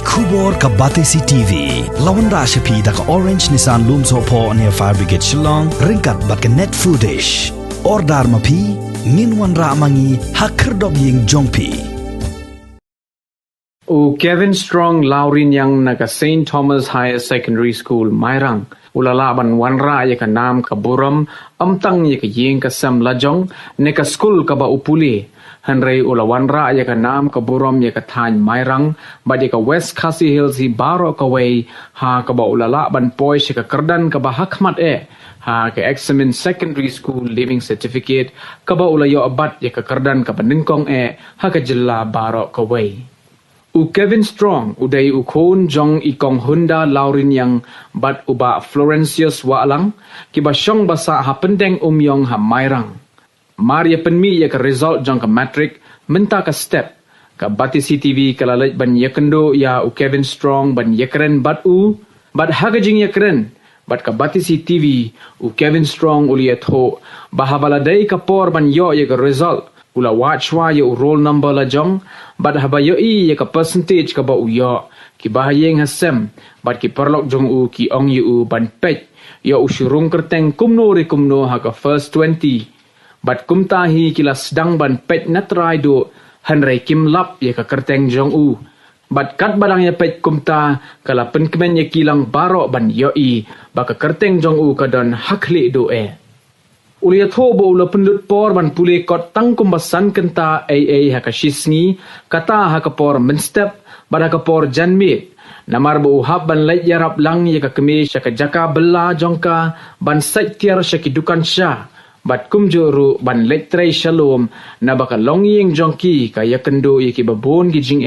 Kubor ka Batisi TV. Lawan ra siya pi da ka Orange Nissan Lumso po near Fire Brigade Shillong. Ringkat bat ka net foodish. Ordar mapi, nginwan ra mangi hakerdog ying jongpi. U Kevin Strong Laurin yang naga St. Thomas Higher Secondary School Mairang. Ulalaban wanra ya ka nam ka buram, amtang ya ka ying ka sam lajong, ne ka school ka ba upuli. Henry ulawanra ya ka nam ka buram ya ka tany Mairang, ba ya ka West Khasi Hills hi baro ka way, ha ka ba ulalaban poy siya ka kerdan ka ba hakmat ha ka Examen Secondary School Living Certificate, ka ba ulayo abat ya ka kerdan ka ba ningkong ha ka jilla baro ka way. U Kevin Strong uday ukon jong ikong Honda Laurin yang bat uba Florentius Waalang kiba syong basa ha pendeng umyong ha Mairang. Maria penmi ya ka result jong ka matric menta ka step ka Batisi TV kalalit ban yakendo ya u Kevin Strong ban yakren bat hagajing yakren bat ka Batisi TV u Kevin Strong uliyat ho bahabaladai ka por ban yo ya ka result ula wachwa ya u roll number la jong bat habayo ya ka percentage ka ba u yo ki bahayeng hasem bat ki perlok jong u ki ong yu ban pech ya u syurung kerteng kumno ha ka first 20 bat kumtahi kila sedang ban pech natrai do hanrai kim lap ya ka kerteng jong u bat kat barang ya pech kumta kala penkemen ya kilang baro ban yo ba ka kerteng jong u ka don hakli do Ulia thobo ula pendut por ban pule kot tang kumbasan kenta ha ka shisngi kata ha ka por menstep ban ha ka por janmit namar bu hab ban lait yarap lang ya ka kemi syaka jaka bela jongka ban sait tiar syaki dukan sya bat kumjuru ban lait tray shalom na baka longying jongki ka ya kendo ya ki babon gijing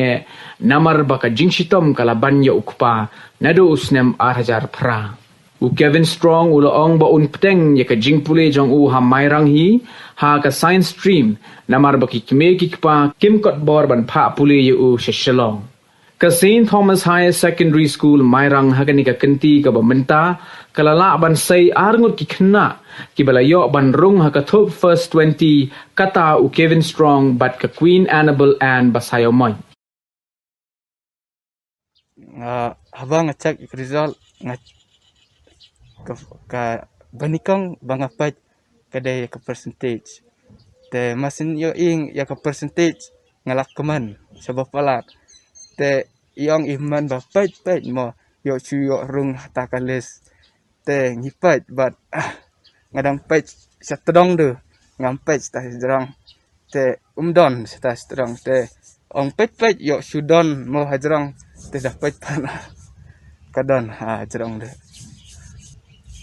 namar baka jing shitom kala ban ya ukpa nado usnem arhajar pra. U Kevin Strong ula ong ba un pteng ya ka jing pule jong u ha Mairang hi ha ka science stream namar baki kime ki pa kim kot bor ban pha pule ya u shalong ka St. Thomas Higher Secondary School Mairang ha ka ni ka kenti ka ba menta kalala ban say arngut ki khna ki balayo ban rung ha ka top first 20 kata u Kevin Strong bat ka Queen Annabel Anne basayo moy habang check result ka banikang bangapat kadai ka percentage te masin yo ing ya ka percentage ngalak keman sebab palat te yong iman ba pait mo yo chu yo rung takales te ngipat bat ngadang pait sa tedong de ngam pait ta jerang te umdon sa strong te ong pait yo sudon mo hajrang te dah pait pana kadon ha jerang de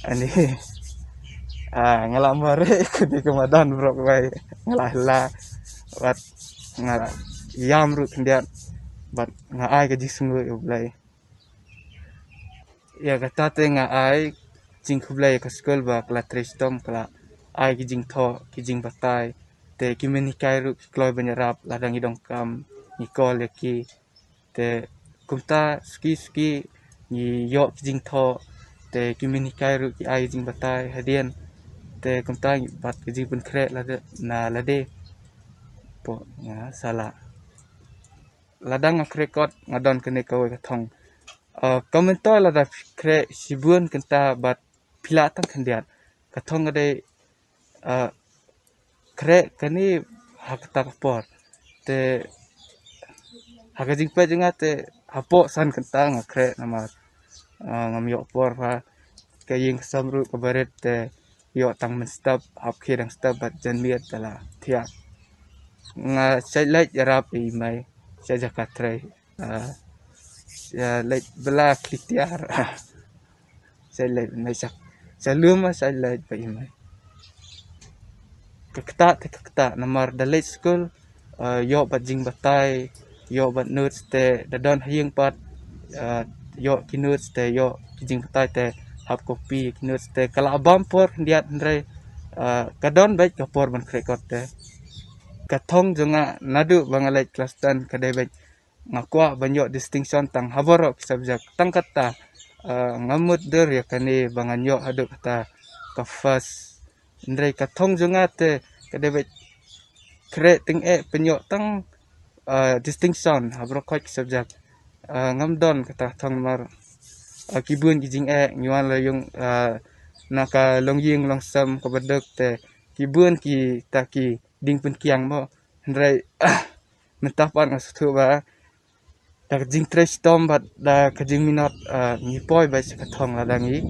ani ngalamar ikut kemadan bro bay ngalah wat yam ru kendian bat ngai ke jisung ru blai ya kata te ngai jing blai ke skol ba kala tristom kala ai ke jing tho ke jing batai te kimeni kai ru kloi banyarap ladang idong kam nikol ki te kumta ski ni yo jing tho te kimini kai ru ki ai jing batai hadian te kumta bat ki jing pun kre na lade po nga sala ladang akrekot ngadon kene kawe kathong komentar lada kre sibun kenta bat pila tang khendiat kathong ade kre kani hakta kapor te hakajing pa jinga te hapo san kenta ngakre nama ngamyo por pa kaying samru kabaret te yo tang menstab hap khirang stab bat janmiat tala thia nga sailait yarap mai saja katrai ya lait bela klitiar sailait mai sak saluma sailait pa mai kakta namar dalit school yo bat jing batai yo bat nuts te dadon hieng pat yo kinut te yo kijing patai te hap kopi kinut te kala abam por ndiat ndre kadon baik kapor ban krekot te kathong jonga nadu bangalai kelas 10 kadai baik ngakwa banyo distinction tang haborok subject tang kata ngamut der ya kani banganyo hadu kata ka first ndre kathong jonga te kadai baik kre ting penyo tang distinction haborok subject ngam don kata thong mar kibun ki jing nyuan la yung naka long ying long sam ka badek te kibun ki ta ki ding pun kiang mo ndrai mentapan ngasu ba da jing tres tom bat da ka jing minot ni poi ba se ka thong la dangi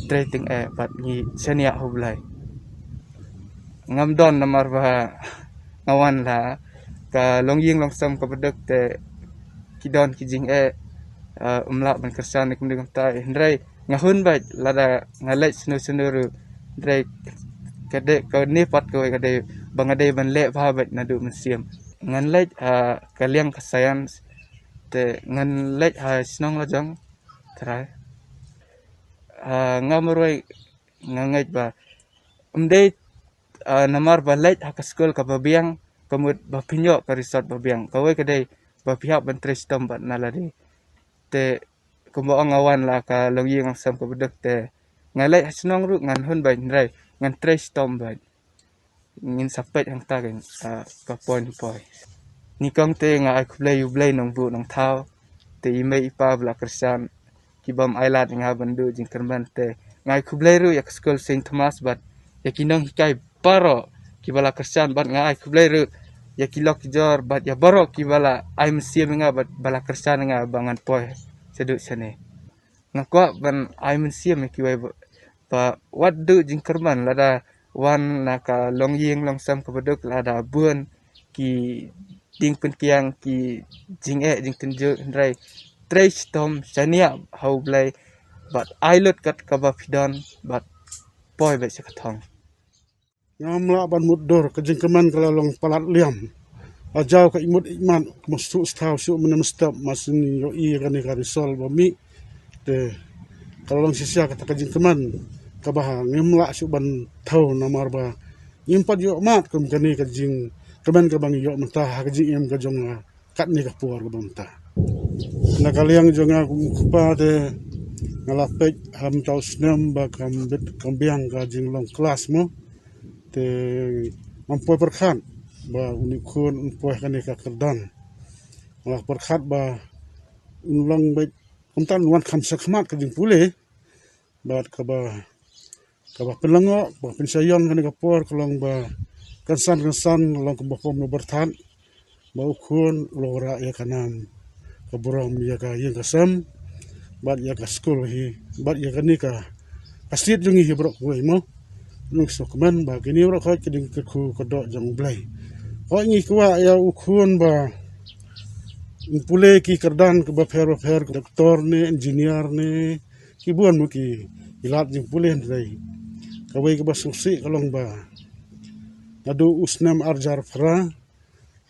treting bat ni senia hoblai ngam don namar ba ngawan la ka long ying long sam ka badek te kidon ki jing umla ban kersan kum ding ta ndrai ngahun ba lada ngalai senu ru ndrai kade ka ni pat ko kade bangade ban le ba ba na du siam ngan le kaliang kasayan te ngan le snong la jang trai ngamroi ngangai ba umde namar ba le ha ka school ka babiang kamut ba pinyo ka resort babiang kawai kade ba pihak ban tres tom ba nalari te kumbo ngawan la ka longi ang sam ko bedek te ngalai snong ru ngan hun ba ndrai ngan tres tom ba ngin sapet hang ta gen ka point poi ni kong te nga ai kublai yu blai nong bu nong thao te imei ipa bla kersan kibam ailat nga bandu jing kerban te ngai kublai ru yak school Saint Thomas bat yakinong hikai baro kibala kersan bat nga ai kublai ru yakilok jor bat ya baro kibala ai museum nga bat bala kersan nga bangan poi seduk sene ngakwa ban ai museum kiwai ba wat du jing kerban lada wan naka long ying long sam ka beduk lada bun ki ding pen kiang ki jing jing tenju ndrai tres tom sania hau blai bat ailot kat ka ba pidon bat poi ba se kathong ngamla ban muddor ke jingkeman kalau long palat liam ajau ka imut ikman mustu stau su menemstap masini yo I kan ka risol bami te kalau long sisia kata ke jingkeman ka bah ngemla su ban thau namar ba impat yo mat kum kani ka jing keman ka bang yo mentah ka jing em ka jong kat ni ka puar ka banta na kaliang jonga kupa te ngalapek ham tau snem ba kambet kambiang ka jing long kelas mo te mampoi perkhat ba unikun unpoi kani ka kerdan malah perkhat ba unlong baik kumtan wan kham sakmat ka jing pule ba ka ba pelango ba pensayon kani ka por kolong ba kansan long ka pom no berthan ba ukun lora ya kanam ka buram ya ka yang kasam ba ya ka school hi ba ya kani ka asit jungi hi bro ko mo nuk sokman ba kini ro kha kiding ku kodok jang blai ko ngi kwa ya ukun ba pule ki kerdan ke ba pher doktor ne engineer ne ki buan mu ki ilat jing pule ndai kawai ke ba susi kalong ba adu usnam arjar fra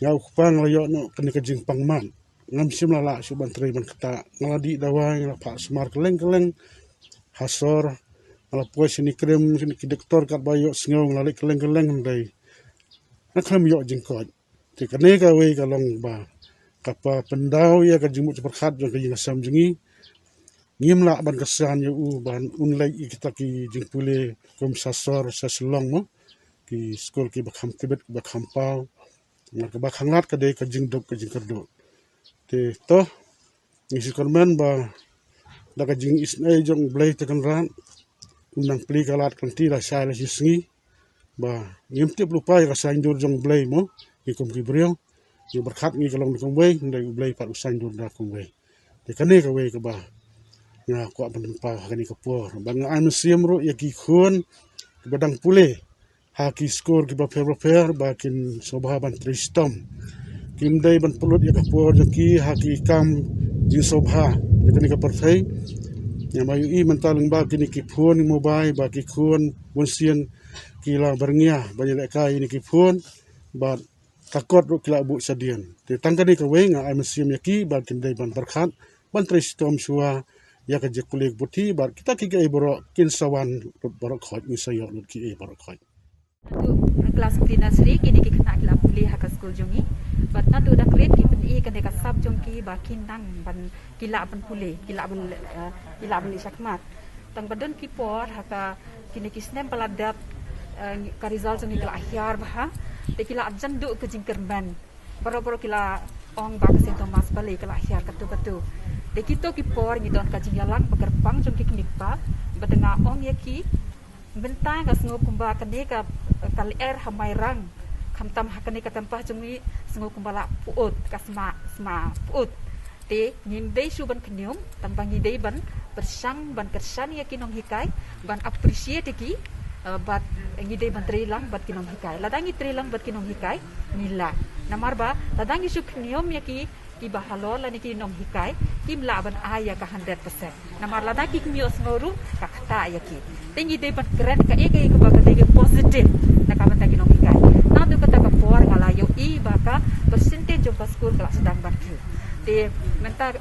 ya ukpang layo no kini ke jing pangman ngam sim la su ban tri ban kata ngaladi dawai la pa smar keleng hasor ala poi sini krem sini ki doktor kat bayo sngau ngali keleng ndai na kham yo jing ko ti kane ka we ka long ba kapa pendau ya ka jimu perkhat jong ka jing sam jingi ngim la ban kesan yo u ban unlai kita ki jing pule kom sasor saslong mo ki skol ki bakham tibet bakham pau na ka bakhang lat ka de ka jing dok ka jing kerdo te to ni sikorman ba da ka jing isnai jong blai te kan ran unang pli kalat kan ti la sai la singi ba ngim tip lupa ya sain dur jong blai mo ki kom ki brio ki berkhat ngi kalong ni kom we ndai blai pat sain dur da kom we te kane ka we ka ba nga ko ban pa kani ka por bang ai museum ro ya ki khon badang pule ha ki skor ki ba fer ba kin sobha ban tristom kim dai ban pulut ya ka por ki ha ki kam jin sobha kani ka parthai ya mayu I mentalung ba kini ki phone mobile ba ki khon wonsian kila berngya banyak kai ini ki phone ba takot ru kila bu sadian te tangkani ka wenga ai museum ya ki ba kin dai ban berkhat ban tristom suwa ya ka je kulik buti ba kita ki ga ibro kin sawan borok khot ni sayo lut ki borok khot tu kelas nursery kini ki kena kila puli haka school jongi bat na tu dak rate ki pen I kan ka sab jong ki ba kin nang ban kila ban puli kila ban sakmat tang badon ki por haka kini ki snem paladat ka result jong kila akhir bah te kila ajan du ke jingkerban boro kila ong ba St. Thomas balik ke lahir katu-katu. De kita ki por ni don ka jingyalang begerbang jong ki knipa betengah ong ya ki bentang ka sengop kumba kene ka kali hamai rang kam tam hakane ka tempah jong ni sengop kumba la puut ka sma puut te ngin dei su ban knyum tambang ni dei ban bersang ban kersan ya ki nong hikai ban appreciate ki bat ngi dei ban trilang bat ki nong hikai ladangi trilang bat ki nong hikai nila namar ba ladangi su knyum ya ki bahalo la ni ki nong hikai kim la ban aya ka 100% namar la ki mios ngoru ka kata ya ki tingi de ban keren ka e ka ba ka de positive na ka ban ki nong hikai na du kata ka por ngala yo I baka percentage of school kelas sedang ban ki de mentar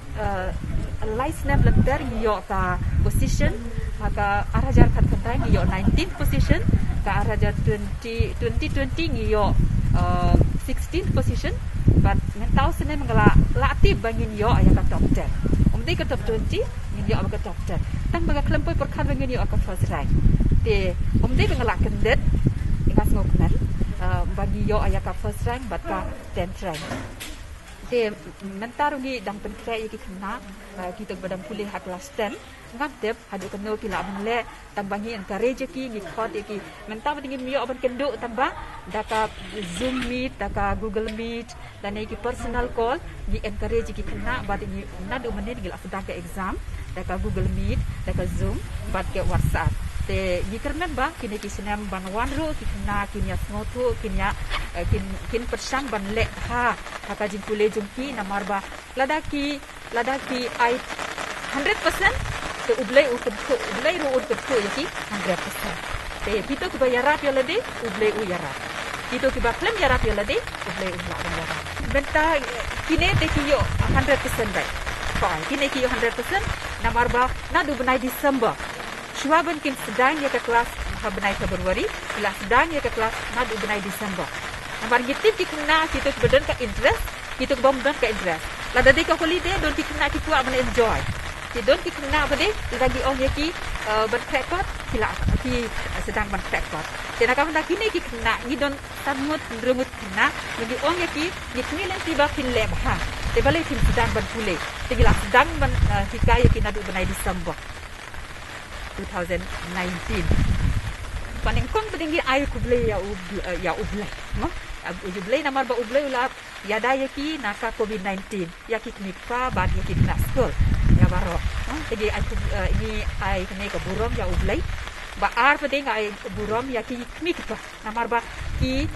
license letter yo ka position ka arajar khat khatai yo 19th position ka arajar 2020 yo 16th position but mentau sene mengala latih bangin yo ayah ka top 10 umdi ka top 20 ngin yo ka top 10 tang baga klempoi perkhan bangin yo ka first rank te umdi mengala kendet ingas ngoknan bagi yo ayah ka first rank but ka 10th rank te mentaru ni dang pentre ki kena kita badam pulih hak kelas 10 ngam tep hadu keno ki la menle tambangi encourage ki ni khot ki mentau tinggi miyo ban kendo tambah daka Zoom meet daka Google meet dan ki personal call di encourage ki kena bad ni nadu menit gila sedang ke exam daka Google meet daka Zoom bad ke WhatsApp te ni kernan ba kini ki senam ban wanru ki kena kinya smotu kinya kin persang ban le ha haka jin pule jumpi namar ba ladaki ai 100% te ublay ru ke yaki 100% te pito ki bayarap ya lade ublay u yarap pito ki baklem yarap ya lade ublay u yarap benta kine te ki yo 100% baik fine kine ki yo 100% namar ba nadu benai December Shuaban kin sedang ya ke kelas benai Februari bila sedang ya ke kelas nadu benai December namar gitip ki kena kita beden ka interest kita bom dan ka interest lada de ka holiday don ki kena ki kuat men enjoy don ki kena apa de lagi oh ya ki berkrekot kila ki sedang berkrekot dan akan nak kini ki kena ni don tamut rumut kena lagi oh ya ki ni kini lan tiba kin le ha te balik kin sedang berpule te gila sedang hikayat ki nadu benai December 2019 paling kong tinggi air kuble ya ublay no ublay namar ba ublay ula ya daya ki naka COVID-19 ya ki knipa bad ya ki kena school ya baro jadi ini ai kene ka burom ya ublay ba ar pede ai burom ya ki knipa namar ba ki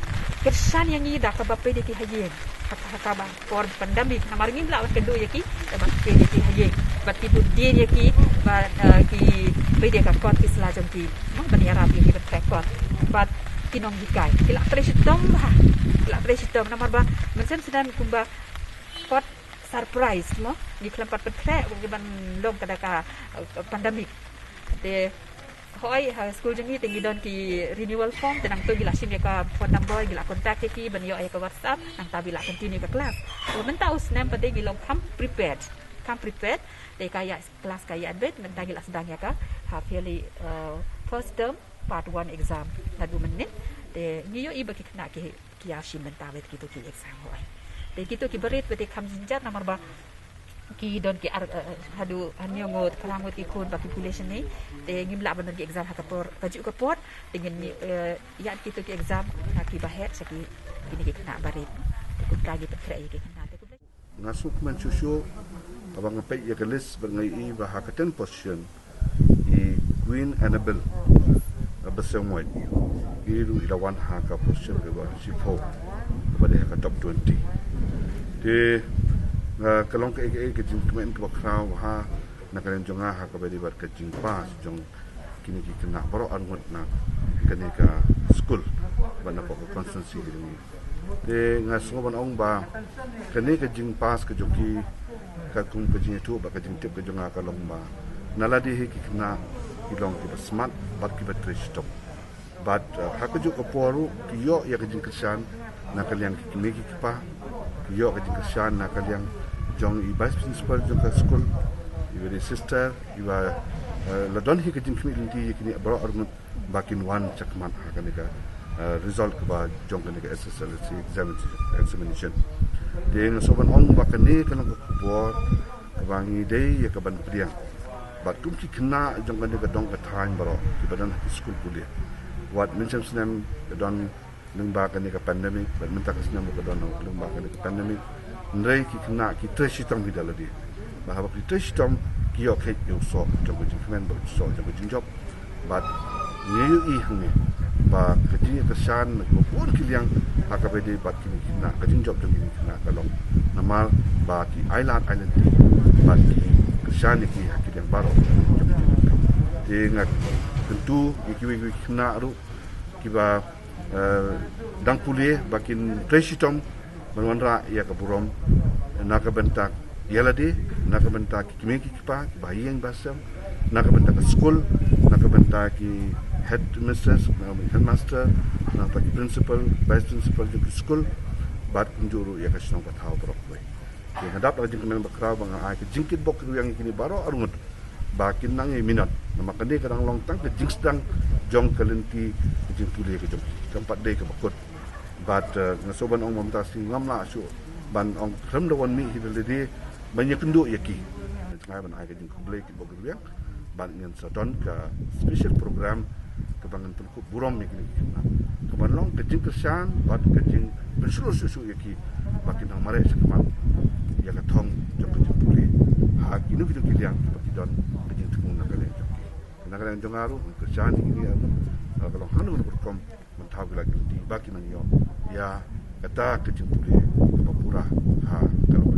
kersan yang ni dak ba pede ki hayen haka ba por pandemic namar ngin la kendo ya ki ba pede ki hayen ba ki tu dia ya ki ba ki pede ka kot ki selajam ki no ban ya rabi ki ba but kinong hikai kila presitom namar ba macam sedang kumba pot surprise mo di kelempat petre ban long kadaka pandemic de hoi school jengi tinggi don ki renewal form tenang tu gila sim ya ka phone number gila contact ki ban yo ya ka WhatsApp nang ta bila continue ke kelas mentau snam pade gila come prepared de kaya kelas kaya adbet mentang gila sedang ya ka half yearly first term part 1 exam nadu menit de niyo iba ki kena ki kiashi mentawet gitu ki exam hoi de gitu ki berit bete kam jinjat namar ba ki don ki hadu hanyo ngot kalangot ki kun baki population ni de ngimla ban ki exam hakapor kaju kapot dengan ya gitu ki exam ki bahet saki kini ki kena barit ku lagi petre ki kena de ngasuk mensusyo abang ngepek ya kelis berngai ba hakatan position I Queen Annabelle besemua iru ilawan haka position ke ba sipo pada haka top 20 de kalong ke jing kemen ke bakrau ha na kalen jonga ha ka bedi bar ke jing pas jong kini ki kena baro angot na kene ka school bana ko constancy ni de ngaso ban ong ba kene ke jing pas ke joki ka kum ke jing tu ba ke jing tip ke jonga ka long ba naladi hi ki kena ilong ki smart bat ki batrish top but hakajuk ko poru ki yo ya ke jing kesan na kalian ki megi ki pa yo ke jing kesan na kalian jong I vice principal jong ka school I sister I la don hi ke jing kmi linti kini bro armut bakin wan chakman hakane ka result ka ba jong ka SSLC examination Dia ngasoban ong bakani kana ko bor bangi dei ya kaban priang. Bat kum ki kena jong kan ka dong ka thain baro ki badan school kuliah. Wat mencam senam don nung ba kan ka pandemic, bat minta ka senam ka don nung ba kan ka pandemic. Ndai ki kena ki treshitam ki daladi. Bahwa ki treshitam ki yo khet yo so jong ko jingmen ba so jong ko jingjop. Bat nyu I hne ba ka ji ka shan ko pun ki liang akabede bat ki kena ka jingjop jong ki kena ka long. Namal ba ki island bat ki kesan ki hakil yang baru. Ingat tentu iki kena ru kiba dang kuliah bakin tresitom banwanra ya kaburom naka bentak yaladi naka bentak kimiki kipa bayang basam naka bentak school naka bentak ki headmaster naka ki principal vice principal di school bat kunjuru ya kasino patau brokwe yang hadap lagi kemen bakrau bang ai ke jingkit bok yang kini baro arungut bakin nang minat nama kene kadang long tang ke jingstang jong kalenti ke jing puli ke jong tempat dei ke bakut bat ngasoban ong mamtasi ngamla su ban ong krem dawan mi hidaledi banyak kenduk yaki tengah ban ai ke jing kublai ke bok yang ban nyen sadon ke special program kebangan penku burom mi kini keban long ke jing kesan bat ke jing berseluruh susu yaki bakin nang mare sekeman ya katong jong ke puli ha kinu kitu kiliang bagi don kejing tengung nakale joki nakale jongaru ke jan ini kalau hanu berkom mentau lagi di bagi nang yo ya kata kejing puli ke papura ha kalau